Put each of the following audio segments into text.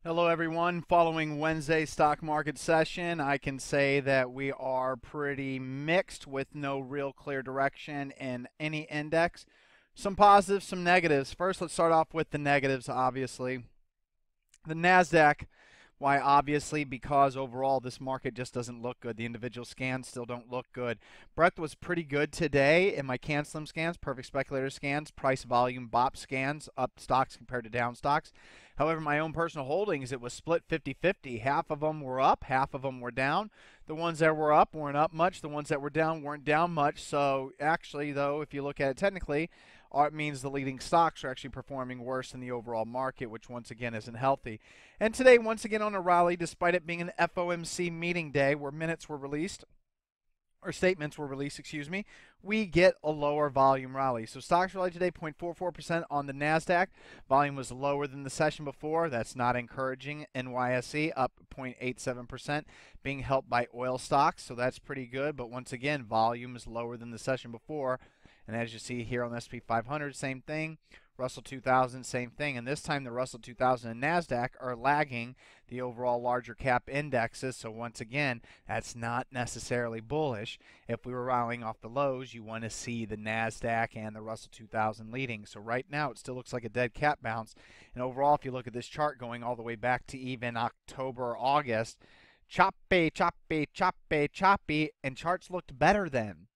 Hello, everyone. Following Wednesday's stock market session, I can say that we are pretty mixed with no real clear direction in any index. Some positives, some negatives. First, let's start off with the negatives, obviously. The NASDAQ, why obviously because overall this market just doesn't look good. The individual scans still don't look good. Breadth was pretty good today in my CanSlim scans, perfect speculator scans, price volume BOP scans, up stocks compared to down stocks. However, my own personal holdings, it was split 50-50. Half of them were up, half of them were down. The ones that were up weren't up much. The ones that were down weren't down much. So actually, though, if you look at it technically, it means the leading stocks are actually performing worse than the overall market, which once again isn't healthy. And today, once again on a rally, despite it being an FOMC meeting day where minutes were released, or statements were released, excuse me, we get a lower volume rally. So stocks rallied today 0.44% on the NASDAQ. Volume was lower than the session before. That's not encouraging. NYSE up 0.87%, being helped by oil stocks. So that's pretty good. But once again, volume is lower than the session before. And as you see here on the S&P 500, same thing. Russell 2000, same thing. And this time the Russell 2000 and NASDAQ are lagging the overall larger cap indexes. So once again, that's not necessarily bullish. If we were rallying off the lows, you want to see the NASDAQ and the Russell 2000 leading. So right now it still looks like a dead cat bounce. And overall, if you look at this chart going all the way back to even October or August, choppy, choppy, choppy, choppy, and charts looked better then.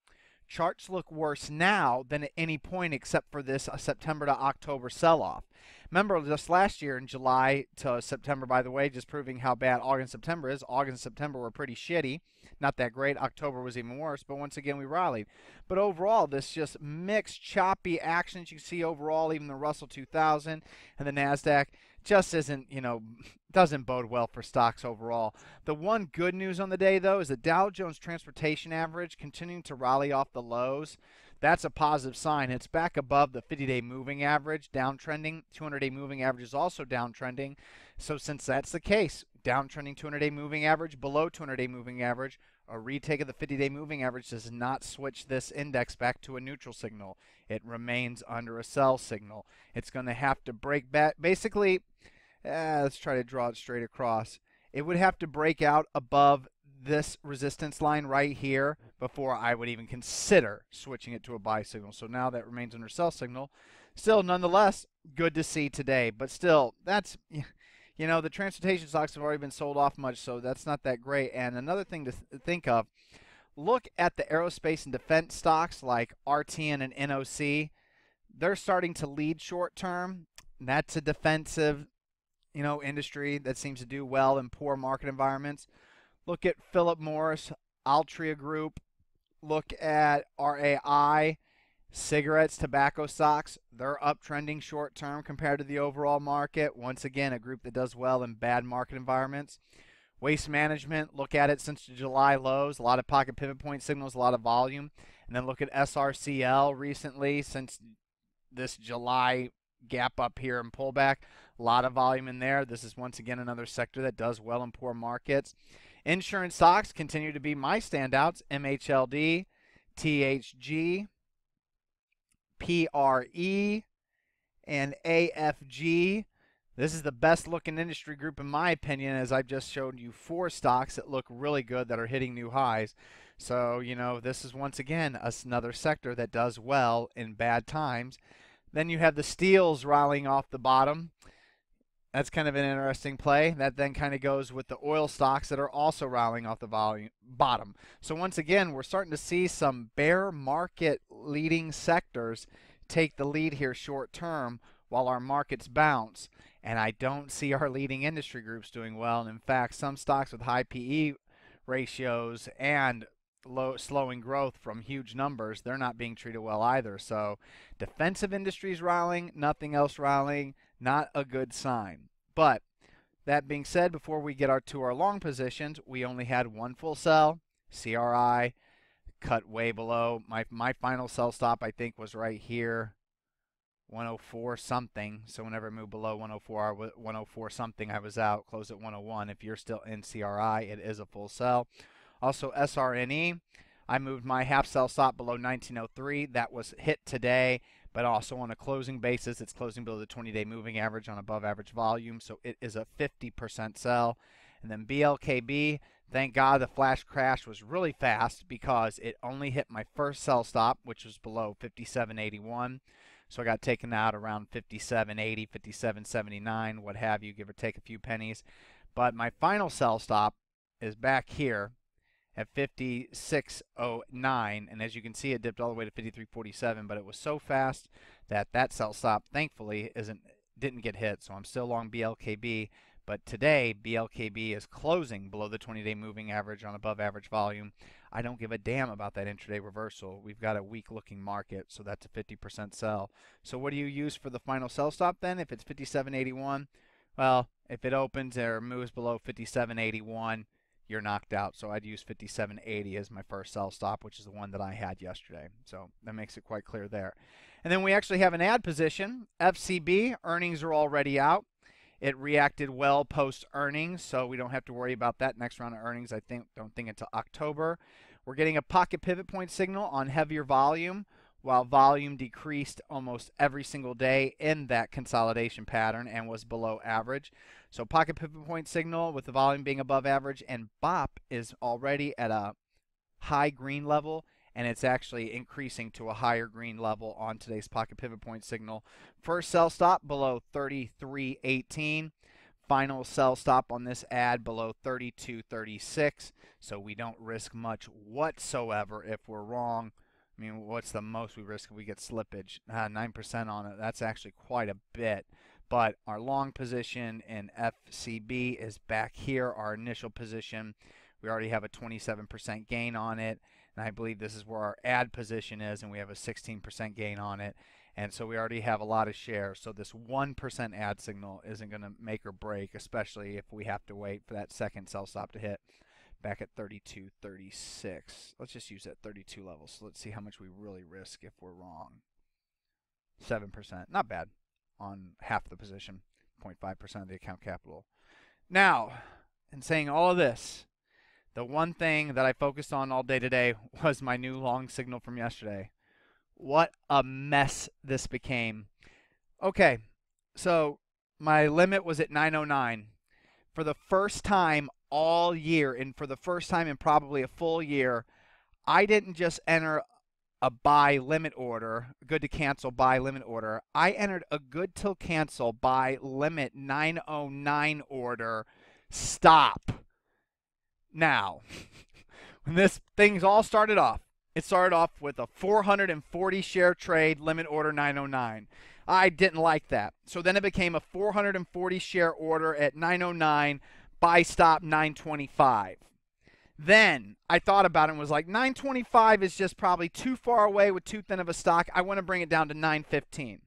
Charts look worse now than at any point except for this September to October sell-off. Remember, just last year in July to September, by the way, just proving how bad August and September is. August and September were pretty shitty. Not that great. October was even worse, but once again, we rallied. But overall, this just mixed, choppy actions you see overall, even the Russell 2000 and the NASDAQ just isn't, doesn't bode well for stocks overall. The one good news on the day, though, is the Dow Jones Transportation Average continuing to rally off the lows. That's a positive sign. It's back above the 50-day moving average, downtrending. 200-day moving average is also downtrending. So since that's the case, downtrending 200-day moving average, below 200-day moving average, a retake of the 50-day moving average does not switch this index back to a neutral signal. It remains under a sell signal. It's going to have to break back. Basically, let's try to draw it straight across. It would have to break out above this resistance line right here before I would even consider switching it to a buy signal. So now that remains under sell signal. Still, nonetheless, good to see today. But still, that's, the transportation stocks have already been sold off much, so that's not that great. And another thing to think of, look at the aerospace and defense stocks like RTN and NOC. They're starting to lead short term. That's a defensive industry that seems to do well in poor market environments. Look at Philip Morris, Altria Group. Look at RAI, cigarettes, tobacco stocks. They're uptrending short term compared to the overall market. Once again, a group that does well in bad market environments. Waste management, look at it since the July lows. A lot of pocket pivot point signals, a lot of volume. And then look at SRCL recently since this July gap up here and pullback. A lot of volume in there. This is once again another sector that does well in poor markets. Insurance stocks continue to be my standouts. MHLD, THG, PRE, and AFG. This is the best looking industry group in my opinion, as I've just showed you 4 stocks that look really good that are hitting new highs. So, this is once again another sector that does well in bad times. Then you have the steels rallying off the bottom. That's kind of an interesting play. That then kind of goes with the oil stocks that are also rallying off the bottom. So once again, we're starting to see some bear market leading sectors take the lead here short term while our markets bounce. And I don't see our leading industry groups doing well. And in fact, some stocks with high PE ratios and slowing growth from huge numbers, they're not being treated well either. So defensive industries rallying, nothing else rallying, not a good sign. But that being said, before we get to our long positions, we only had one full sell. CRI cut way below. My final sell stop, I think, was right here, 104 something. So whenever I moved below 104 something, I was out. Closed at 101. If you're still in CRI, it is a full sell. Also, SRNE, I moved my half sell stop below 1903. That was hit today. but also on a closing basis, it's closing below the 20-day moving average on above average volume, so it is a 50% sell. And then BLKB, thank God the flash crash was really fast because it only hit my first sell stop, which was below 57.81. So I got taken out around 57.80, 57.79, what have you, give or take a few pennies. But my final sell stop is back here at 56.09, and as you can see, it dipped all the way to 53.47, but it was so fast that that sell stop, thankfully, didn't get hit. So I'm still long BLKB, but today BLKB is closing below the 20-day moving average on above average volume. I don't give a damn about that intraday reversal. We've got a weak looking market, so that's a 50% sell. So what do you use for the final sell stop then if it's 57.81? Well, if it opens or moves below 57.81, you're knocked out. So I'd use 57.80 as my first sell stop, which is the one that I had yesterday. So that makes it quite clear there. And then we actually have an add position. FCB, earnings are already out. It reacted well post earnings, so we don't have to worry about that next round of earnings. Don't think until October. We're getting a pocket pivot point signal on heavier volume, while volume decreased almost every single day in that consolidation pattern and was below average. So pocket pivot point signal with the volume being above average, and BOP is already at a high green level, and it's actually increasing to a higher green level on today's pocket pivot point signal. First sell stop below 33.18. Final sell stop on this ad below 32.36. So we don't risk much whatsoever if we're wrong. I mean, what's the most we risk if we get slippage? 9% on it. That's actually quite a bit. But our long position in FCB is back here, our initial position. We already have a 27% gain on it, and I believe this is where our add position is, and we have a 16% gain on it. And so we already have a lot of shares. So this 1% add signal isn't going to make or break, especially if we have to wait for that second sell stop to hit back at 32.36. Let's just use that 32 level. So let's see how much we really risk if we're wrong. 7%. Not bad on half the position, 0.5% of the account capital. Now, in saying all of this, the one thing that I focused on all day today was my new long signal from yesterday. What a mess this became. Okay, so my limit was at 909. For the first time all year, and for the first time in probably a full year, I didn't just enter a buy limit order, good to cancel buy limit order. I entered a good till cancel buy limit 909 order stop. Now, when this thing's all started off, it started off with a 440 share trade limit order 909. I didn't like that. So then it became a 440 share order at 909, buy stop 925. Then I thought about it and was like, 925 is just probably too far away with too thin of a stock. I want to bring it down to 915.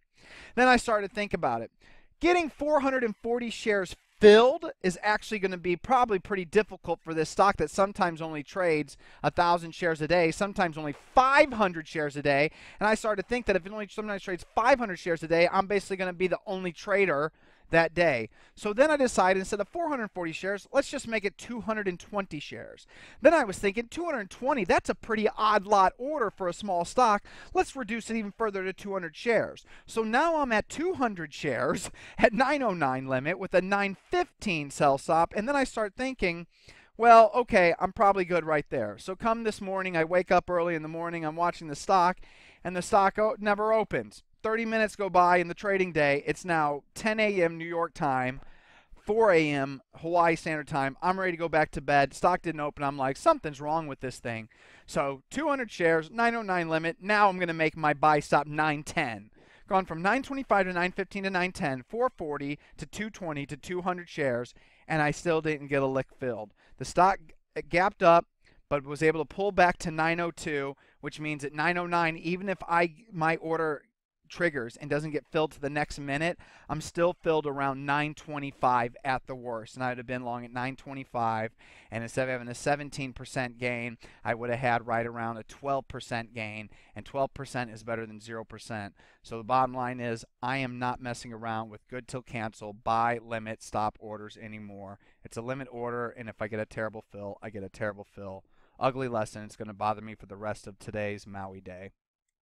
Then I started to think about it. Getting 440 shares filled is actually going to be probably pretty difficult for this stock that sometimes only trades 1,000 shares a day, sometimes only 500 shares a day. And I started to think that if it only sometimes trades 500 shares a day, I'm basically going to be the only trader that day. So then I decided instead of 440 shares, let's just make it 220 shares. Then I was thinking 220, that's a pretty odd lot order for a small stock. Let's reduce it even further to 200 shares. So now I'm at 200 shares at 909 limit with a 915 sell stop. And then I start thinking, well, okay, I'm probably good right there. So come this morning, I wake up early in the morning, I'm watching the stock, and the stock never opens. 30 minutes go by in the trading day. It's now 10 a.m. New York time, 4 a.m. Hawaii Standard Time. I'm ready to go back to bed. Stock didn't open. I'm like, something's wrong with this thing. So 200 shares, 909 limit. Now I'm going to make my buy stop 910. Gone from 925 to 915 to 910, 440 to 220 to 200 shares, and I still didn't get a lick filled. The stock gapped up, but was able to pull back to 902, which means at 909, even if my order triggers and doesn't get filled to the next minute, I'm still filled around 925 at the worst, and I'd have been long at 925, and instead of having a 17% gain, I would have had right around a 12% gain, and 12% is better than 0%. So the bottom line is I am not messing around with good till cancel, buy, limit, stop orders anymore. It's a limit order, and if I get a terrible fill, I get a terrible fill. Ugly lesson. It's going to bother me for the rest of today's Maui day.